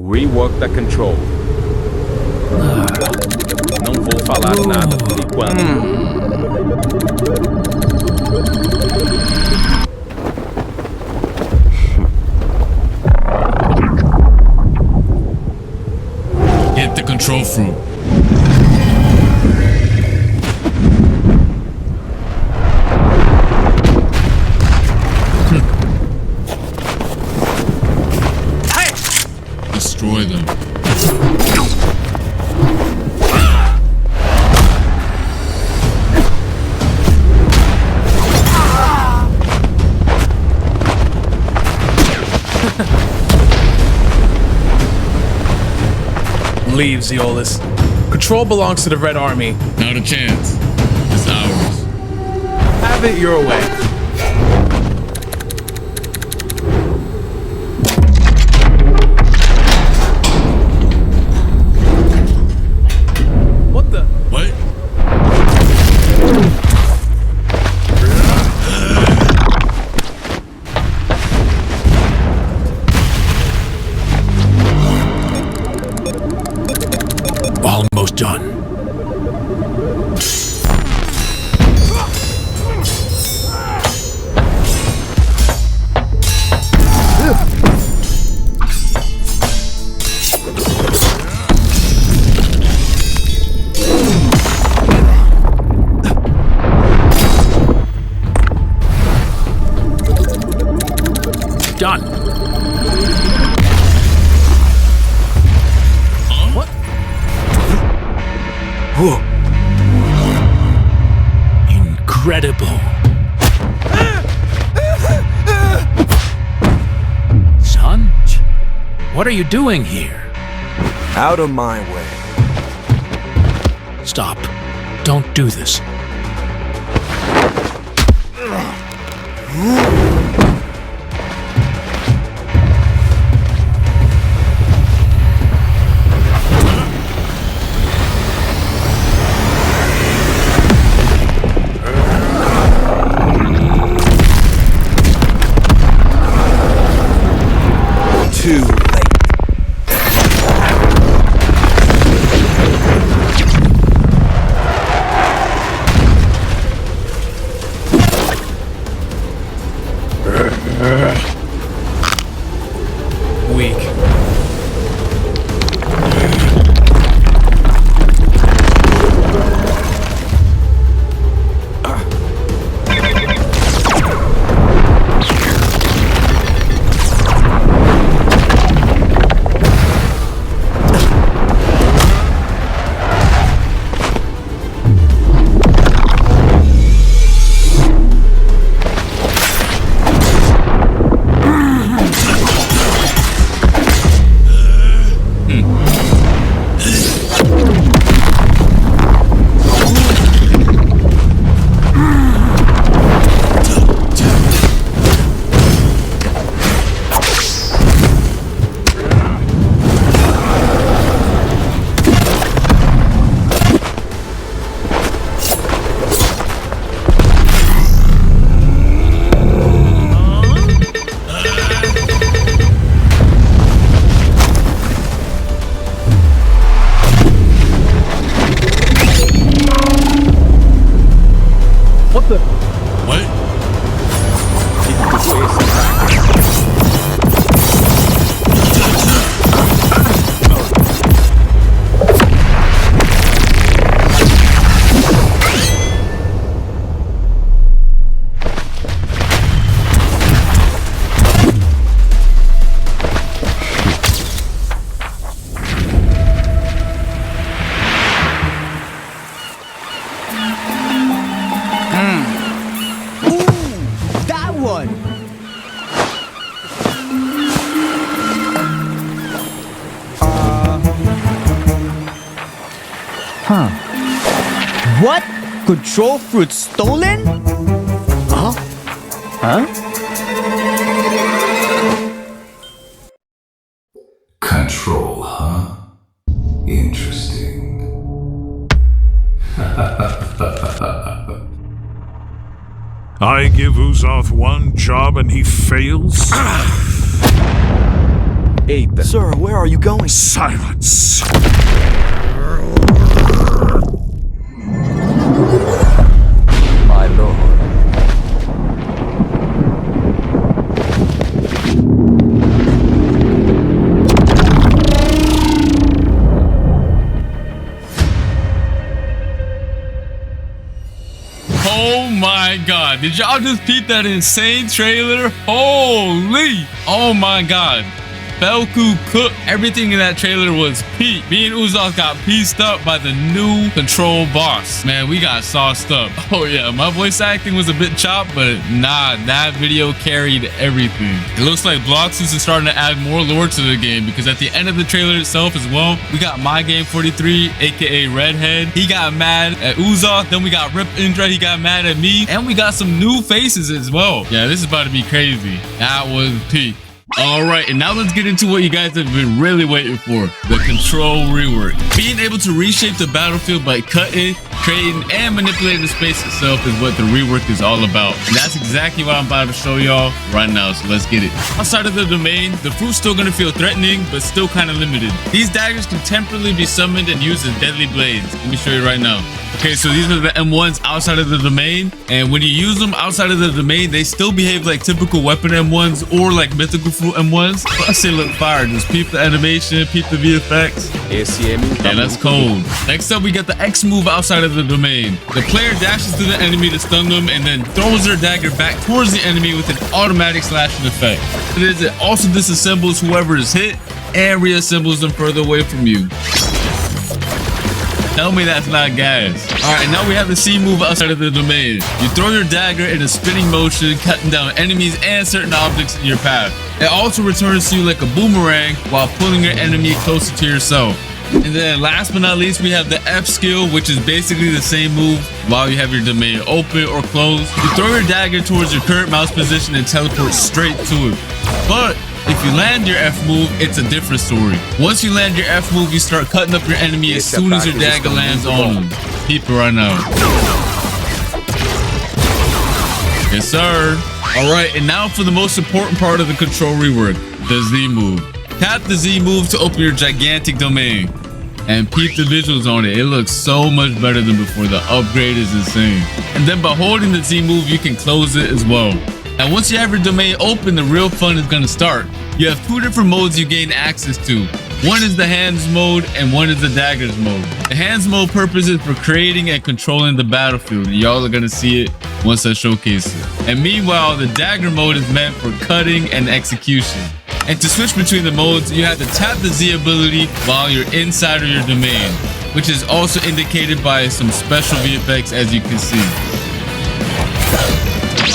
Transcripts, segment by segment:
Rework da control. Não vou falar nada por enquanto. Hit the control fruit. Destroy them. Leave, Zeolus. Control belongs to the Red Army. Not a chance. It's ours. Have it your way. What the? What? Almost done. Done. What? Whoa. Incredible. Son? What are you doing here? Out of my way. Stop. Don't do this. Too late. Weak. What the? What? Huh. What? Control fruit stolen? Huh? Huh? Control, huh? Interesting. I give Uzoth one job and he fails? 8. Sir, where are you going? Silence. My lord. Oh my god. Did y'all just peep that insane trailer? Holy. Oh my god. Belku cooked. Everything in that trailer was peak. Me and Uzak got pieced up by the new control boss. Man, we got sauced up. Oh yeah, my voice acting was a bit chopped, but nah, that video carried everything. It looks like Bloxus is starting to add more lore to the game, because at the end of the trailer itself as well, we got My Game 43, aka Redhead. He got mad at Uzak. Then we got Rip Indra. He got mad at me. And we got some new faces as well. Yeah, this is about to be crazy. That was peak. All right, and now let's get into what you guys have been really waiting for, the control rework. Being able to reshape the battlefield by cutting, creating, and manipulating the space itself is what the rework is all about. And that's exactly what I'm about to show y'all right now, so let's get it. Outside of the domain, the fruit's still gonna feel threatening, but still kind of limited. These daggers can temporarily be summoned and used as deadly blades. Let me show you right now. Okay, so these are the M1s outside of the domain, and when you use them outside of the domain, they still behave like typical weapon M1s or like mythical fruit M1s. Plus they look fire. Just peep the animation, peep the VFX. Yeah, that's cold. Next up, we got the X move outside of the domain. The player dashes to the enemy to stun them and then throws their dagger back towards the enemy with an automatic slashing effect. It also disassembles whoever is hit and reassembles them further away from you. Tell me that's not gas. Alright, now we have the C move outside of the domain. You throw your dagger in a spinning motion, cutting down enemies and certain objects in your path. It also returns to you like a boomerang while pulling your enemy closer to yourself. And then last but not least, we have the F skill, which is basically the same move while you have your domain open or closed. You throw your dagger towards your current mouse position and teleport straight to it. But if you land your F move, it's a different story. Once you land your F move, you start cutting up your enemy as soon as your dagger lands on them. Keep it right now. Yes, sir. All right, and now for the most important part of the control rework, the Z move. Tap the Z move to open your gigantic domain. And peep the visuals on it. It looks so much better than before. The upgrade is insane. And then by holding the Z move, you can close it as well. And once you have your domain open, the real fun is gonna start. You have two different modes you gain access to. One is the hands mode and one is the daggers mode. The hands mode purpose is for creating and controlling the battlefield. Y'all are gonna see it once I showcase it. And meanwhile, the dagger mode is meant for cutting and execution. And to switch between the modes, you have to tap the Z ability while you're inside of your domain, which is also indicated by some special VFX, as you can see.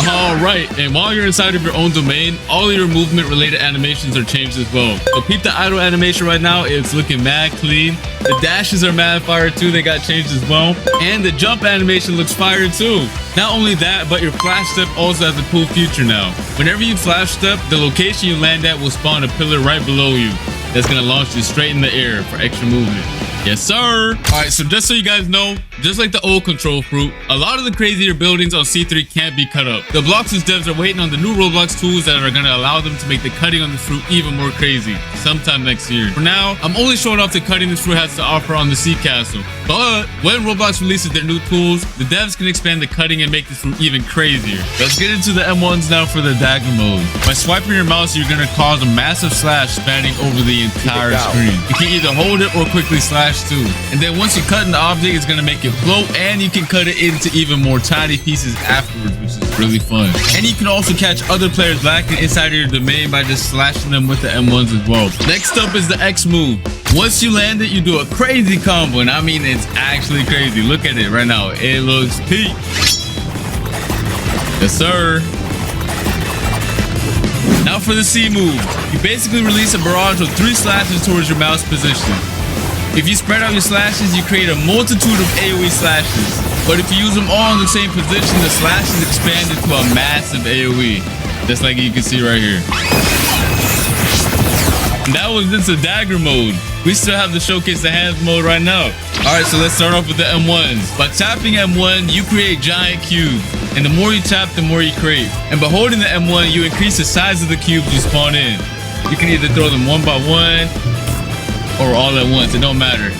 All right, and while you're inside of your own domain, all your movement related animations are changed as well. So peep the idle animation right now. It's looking mad clean. The dashes are mad fire too. They got changed as well. And the jump animation looks fire too. Not only that, but your flash step also has a cool feature now. Whenever you flash step, the location you land at will spawn a pillar right below you. That's gonna launch you straight in the air for extra movement. Yes, sir. All right, so just so you guys know, just like the old control fruit, a lot of the crazier buildings on C3 can't be cut up. The Bloxus devs are waiting on the new Roblox tools that are gonna allow them to make the cutting on the fruit even more crazy sometime next year. For now, I'm only showing off the cutting this fruit has to offer on the Sea Castle. But when Roblox releases their new tools, the devs can expand the cutting and make this fruit even crazier. Let's get into the M1s now for the dagger mode. By swiping your mouse, you're gonna cause a massive slash spanning over the entire screen. You can either hold it or quickly slash too. And then once you cut an object, it's gonna make it float, and you can cut it into even more tiny pieces afterwards, which is really fun. And you can also catch other players lacking inside of your domain by just slashing them with the M1s as well. Next up is the X move. Once you land it, you do a crazy combo, and I mean it's actually crazy. Look at it right now. It looks peak. Yes, sir. Now for the C move. You basically release a barrage of 3 slashes towards your mouse position. If you spread out your slashes, you create a multitude of AoE slashes. But if you use them all in the same position, the slashes expand into a massive AoE. Just like you can see right here. And that was just a dagger mode. We still have to showcase the hands mode right now. Alright, so let's start off with the M1s. By tapping M1, you create giant cubes. And the more you tap, the more you create. And by holding the M1, you increase the size of the cubes you spawn in. You can either throw them one by one or all at once. It don't matter.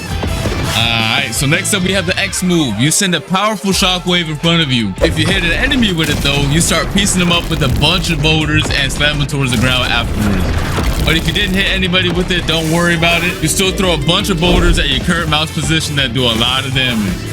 Alright, so next up we have the X move. You send a powerful shockwave in front of you. If you hit an enemy with it though, you start piecing them up with a bunch of boulders and slam them towards the ground afterwards. But if you didn't hit anybody with it, don't worry about it. You still throw a bunch of boulders at your current mouse position that do a lot of damage.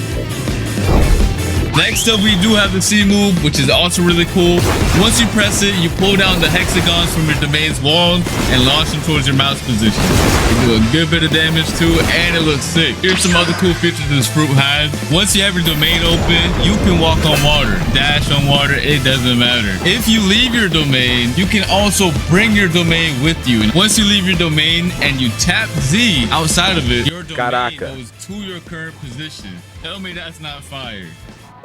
Next up, we do have the C move, which is also really cool. Once you press it, you pull down the hexagons from your domain's wall and launch them towards your mouse position. You do a good bit of damage too, and it looks sick. Here's some other cool features this fruit has. Once you have your domain open, you can walk on water, dash on water, it doesn't matter. If you leave your domain, you can also bring your domain with you. And once you leave your domain and you tap Z outside of it, your domain goes to your current position. Tell me that's not fire.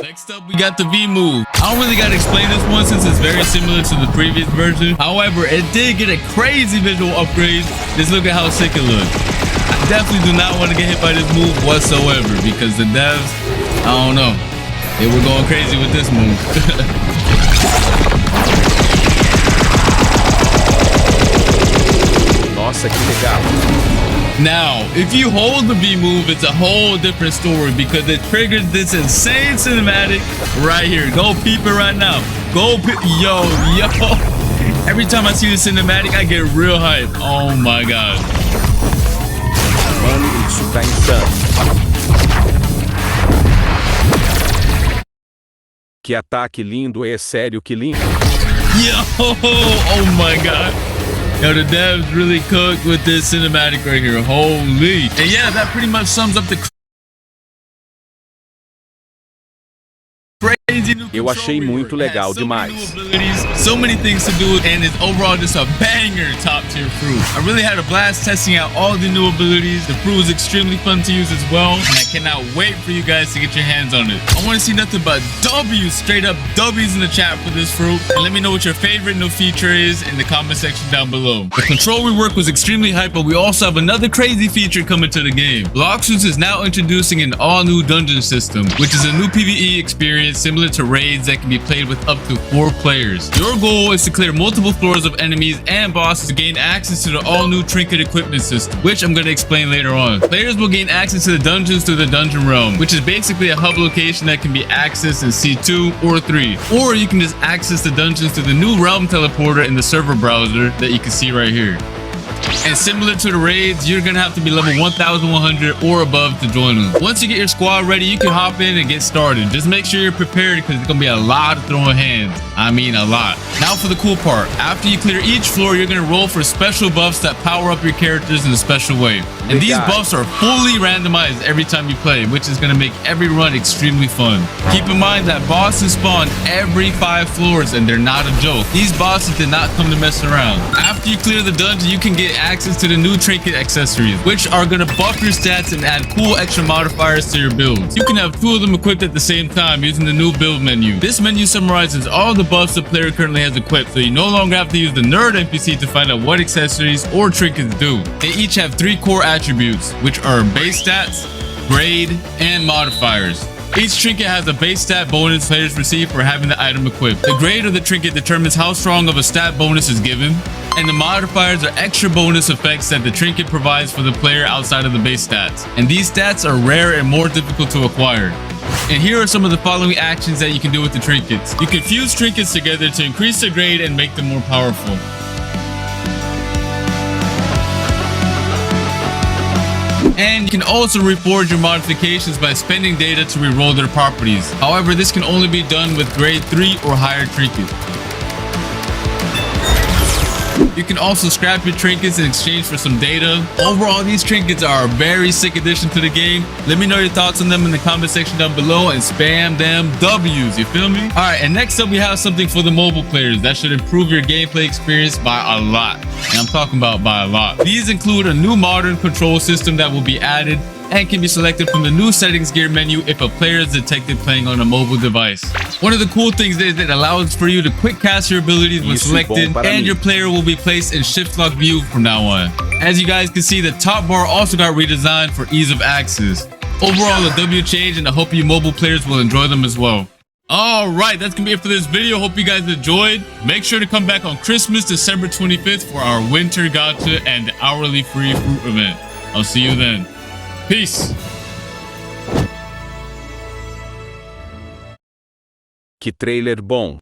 Next up, we got the V move. I don't really got to explain this one since it's very similar to the previous version. However, it did get a crazy visual upgrade. Just look at how sick it looks. I definitely do not want to get hit by this move whatsoever because the devs, I don't know, they were going crazy with this move. Nossa, que legal. Now, if you hold the B move, it's a whole different story because it triggers this insane cinematic right here. Go peep it right now. Go peep. Yo. Every time I see the cinematic, I get real hype. Oh my God. Mano, isso tá insano. Que ataque lindo, é sério que lindo. Yo, oh my God. Yo, the devs really cooked with this cinematic right here. Holy. And yeah, that pretty much sums up the crazy new Eu achei muito legal demais. So many things to do, and it's overall just a banger top tier fruit. I really had a blast testing out all the new abilities. The fruit was extremely fun to use as well, and I cannot wait for you guys to get your hands on it. I want to see nothing but W's, straight up W's in the chat for this fruit. And let me know what your favorite new feature is in the comment section down below. The control rework was extremely hype, but we also have another crazy feature coming to the game. Bloxus is now introducing an all-new dungeon system, which is a new PvE experience similar to raids that can be played with up to 4 players. Your goal is to clear multiple floors of enemies and bosses to gain access to the all-new trinket equipment system, which I'm going to explain later on. Players will gain access to the dungeons through the dungeon realm, which is basically a hub location that can be accessed in C2 or 3. Or you can just access the dungeons through the new realm teleporter in the server browser that you can see right here. And similar to the raids, you're gonna have to be level 1100 or above to join them. Once you get your squad ready, you can hop in and get started. Just make sure you're prepared because it's gonna be a lot of throwing hands. I mean a lot. Now for the cool part. After you clear each floor, you're gonna roll for special buffs that power up your characters in a special way. And these buffs are fully randomized every time you play, which is gonna make every run extremely fun. Keep in mind that bosses spawn every 5 floors and they're not a joke. These bosses did not come to mess around. After you clear the dungeon, you can get access to the new trinket accessories, which are going to buff your stats and add cool extra modifiers to your builds. You can have 2 of them equipped at the same time using the new build menu. This menu summarizes all the buffs the player currently has equipped, so you no longer have to use the nerd NPC to find out what accessories or trinkets do. They each have 3 core attributes, which are base stats, grade, and modifiers. Each trinket has a base stat bonus players receive for having the item equipped. The grade of the trinket determines how strong of a stat bonus is given, and the modifiers are extra bonus effects that the trinket provides for the player outside of the base stats. And these stats are rare and more difficult to acquire. And here are some of the following actions that you can do with the trinkets. You can fuse trinkets together to increase their grade and make them more powerful. And you can also reforge your modifications by spending data to reroll their properties. However, this can only be done with grade 3 or higher trinkets. You can also scrap your trinkets in exchange for some data. Overall, these trinkets are a very sick addition to the game. Let me know your thoughts on them in the comment section down below and spam them W's, you feel me? Alright, and next up we have something for the mobile players that should improve your gameplay experience by a lot. And I'm talking about by a lot. These include a new modern control system that will be added and can be selected from the new settings gear menu if a player is detected playing on a mobile device. One of the cool things is that it allows for you to quick cast your abilities when selected, and your player will be placed in shift lock view from now on. As you guys can see, the top bar also got redesigned for ease of access. Overall, a W change, and I hope you mobile players will enjoy them as well. All right, that's gonna be it for this video. Hope you guys enjoyed. Make sure to come back on Christmas, December 25th for our winter gacha and hourly free fruit event. I'll see you then. Peace. Que trailer bom.